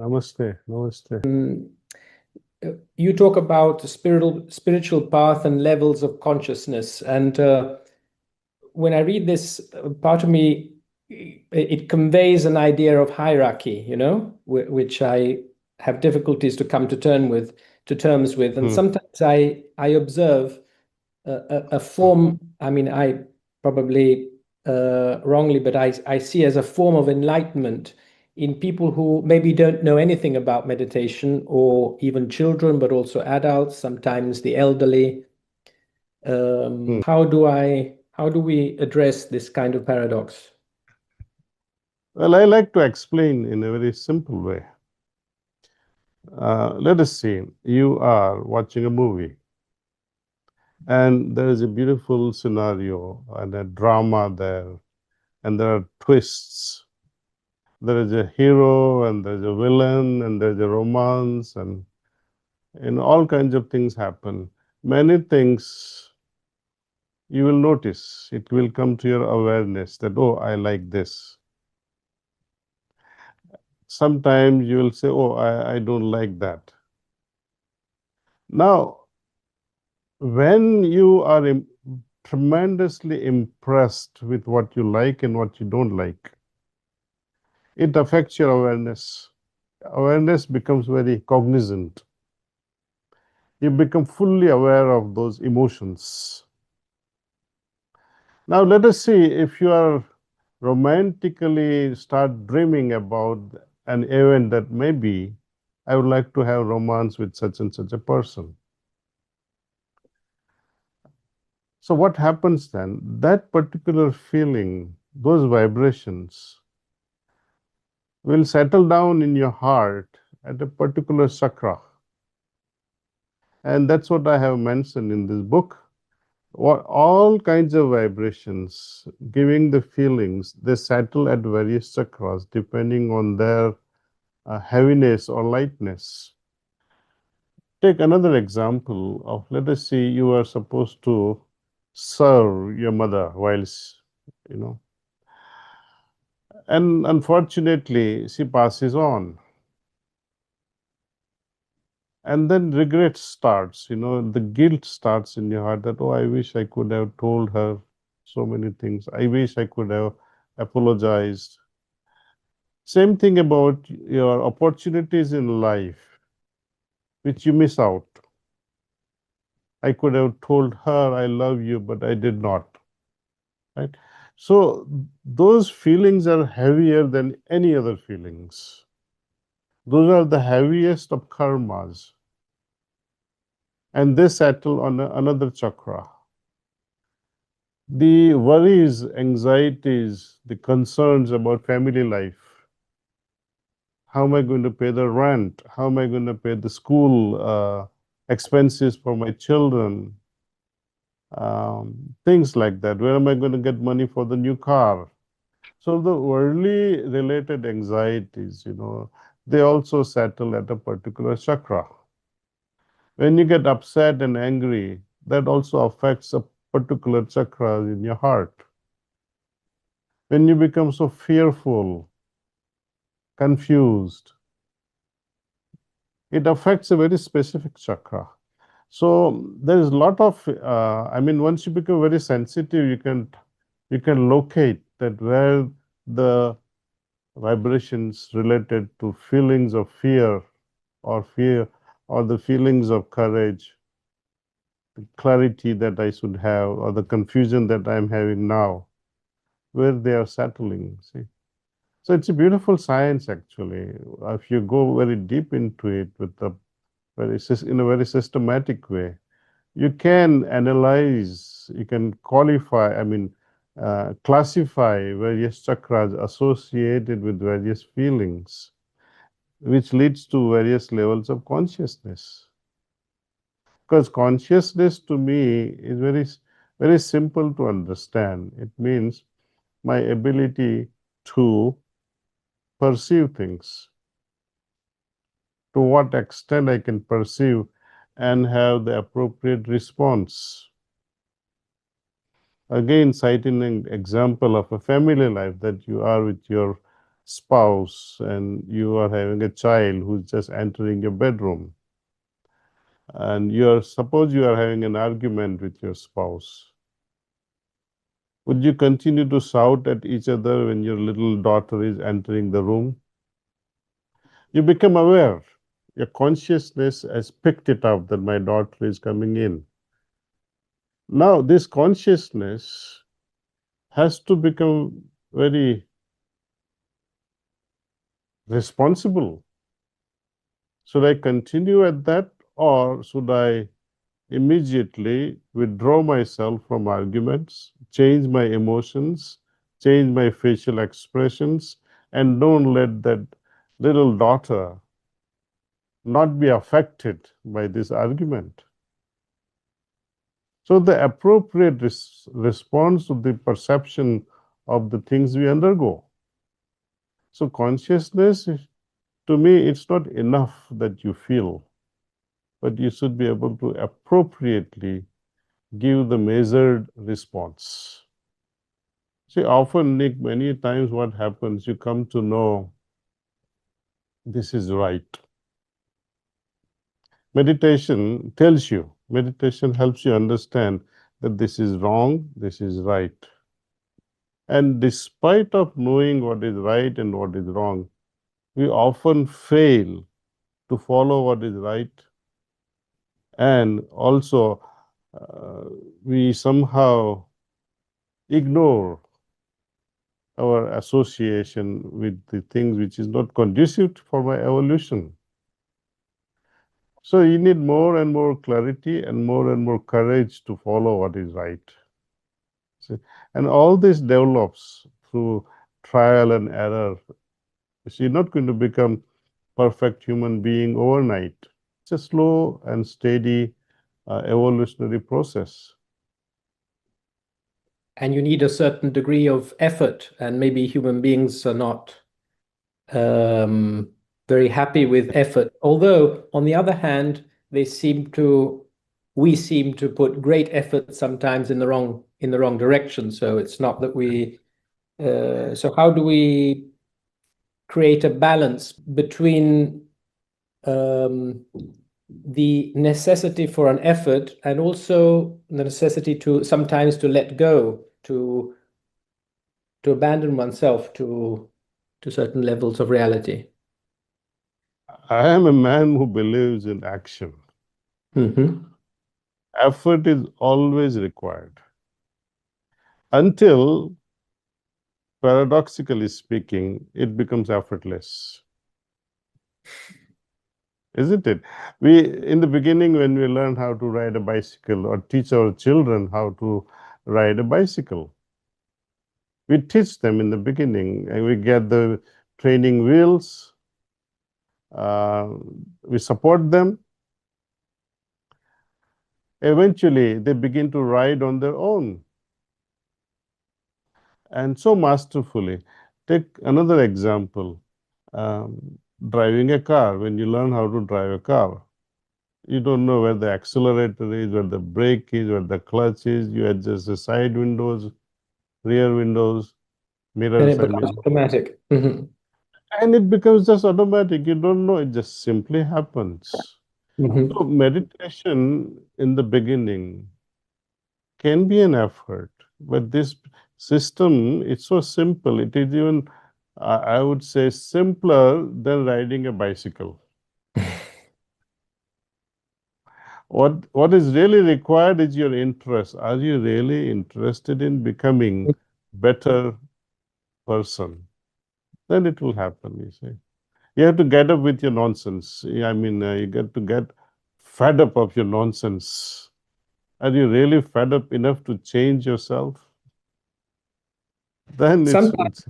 Namaste, namaste. You talk about the spiritual path and levels of consciousness. And when I read this, part of me, it conveys an idea of hierarchy, which I have difficulties to come to terms with. And sometimes I observe a form, I probably wrongly, but I see as a form of enlightenment in people who maybe don't know anything about meditation, or even children, but also adults, sometimes the elderly. How do we address this kind of paradox? Well, I like to explain in a very simple way. Let us see, you are watching a movie, and there is a beautiful scenario and a drama there, and there are twists. There is a hero, and there's a villain, and there's a romance, and all kinds of things happen. Many things you will notice. It will come to your awareness that, oh, I like this. Sometimes you will say, oh, I don't like that. Now, when you are tremendously impressed with what you like and what you don't like, it affects your awareness. Awareness becomes very cognizant. You become fully aware of those emotions. Now, let us see, if you are romantically start dreaming about an event that maybe I would like to have romance with such and such a person. So what happens then? That particular feeling, those vibrations will settle down in your heart at a particular chakra. And that's what I have mentioned in this book. All kinds of vibrations, giving the feelings, they settle at various chakras depending on their heaviness or lightness. Take another example of, let us say, you are supposed to serve your mother whilst, and unfortunately she passes on. And then regret starts, the guilt starts in your heart that, oh, I wish I could have told her so many things. I wish I could have apologized. Same thing about your opportunities in life, which you miss out. I could have told her I love you, but I did not. Right? So those feelings are heavier than any other feelings. Those are the heaviest of karmas. And they settle on another chakra. The worries, anxieties, the concerns about family life. How am I going to pay the rent? How am I going to pay the school expenses for my children? Things like that. Where am I going to get money for the new car? So the worldly related anxieties, they also settle at a particular chakra. When you get upset and angry, that also affects a particular chakra in your heart. When you become so fearful, confused, it affects a very specific chakra. So there is a lot of, once you become very sensitive, you can locate that where the vibrations related to feelings of fear, or the feelings of courage, the clarity that I should have, or the confusion that I'm having now, where they are settling. See, so it's a beautiful science actually. If you go very deep into it with in a very systematic way, you can analyze, you can classify various chakras associated with various feelings, which leads to various levels of consciousness. Because consciousness to me is very, very simple to understand. It means my ability to perceive things, to what extent I can perceive and have the appropriate response. Again, citing an example of a family life, that you are with your spouse and you are having a child who's just entering your bedroom, and suppose you are having an argument with your spouse, would you continue to shout at each other when your little daughter is entering the room? You become aware. Your consciousness has picked it up that my daughter is coming in. Now, this consciousness has to become very responsible. Should I continue at that, or should I immediately withdraw myself from arguments, change my emotions, change my facial expressions, and don't let that little daughter not be affected by this argument? So the appropriate response to the perception of the things we undergo. So consciousness, to me, it's not enough that you feel, but you should be able to appropriately give the measured response. See, often, Nick, many times what happens, you come to know this is right. Meditation tells you, meditation helps you understand that this is wrong, this is right. And despite of knowing what is right and what is wrong, we often fail to follow what is right. And also, we somehow ignore our association with the things which is not conducive for my evolution. So you need more and more clarity and more courage to follow what is right. See? And all this develops through trial and error. So you're not going to become perfect human being overnight. It's a slow and steady evolutionary process. And you need a certain degree of effort, and maybe human beings are not very happy with effort. Although, on the other hand, we seem to put great effort sometimes in the wrong direction. So it's not that we. So how do we create a balance between the necessity for an effort and also the necessity to sometimes to let go, to abandon oneself to certain levels of reality? I am a man who believes in action. Effort is always required until, paradoxically speaking, it becomes effortless. Isn't it? In the beginning, when we learn how to ride a bicycle or teach our children how to ride a bicycle, we teach them in the beginning and we get the training wheels, we support them. Eventually, they begin to ride on their own. And so masterfully. Take another example, driving a car. When you learn how to drive a car, you don't know where the accelerator is, where the brake is, where the clutch is. You adjust the side windows, rear windows, mirrors, And it becomes automatic. and it becomes just automatic. You don't know, it just simply happens. So meditation in the beginning can be an effort, but this system, it's so simple. It is even, I would say, simpler than riding a bicycle. What is really required is your interest. Are you really interested in becoming better person? Then it will happen, you see. You have to get up with your nonsense. I mean, you get to get fed up of your nonsense. Are you really fed up enough to change yourself? Then Sometimes,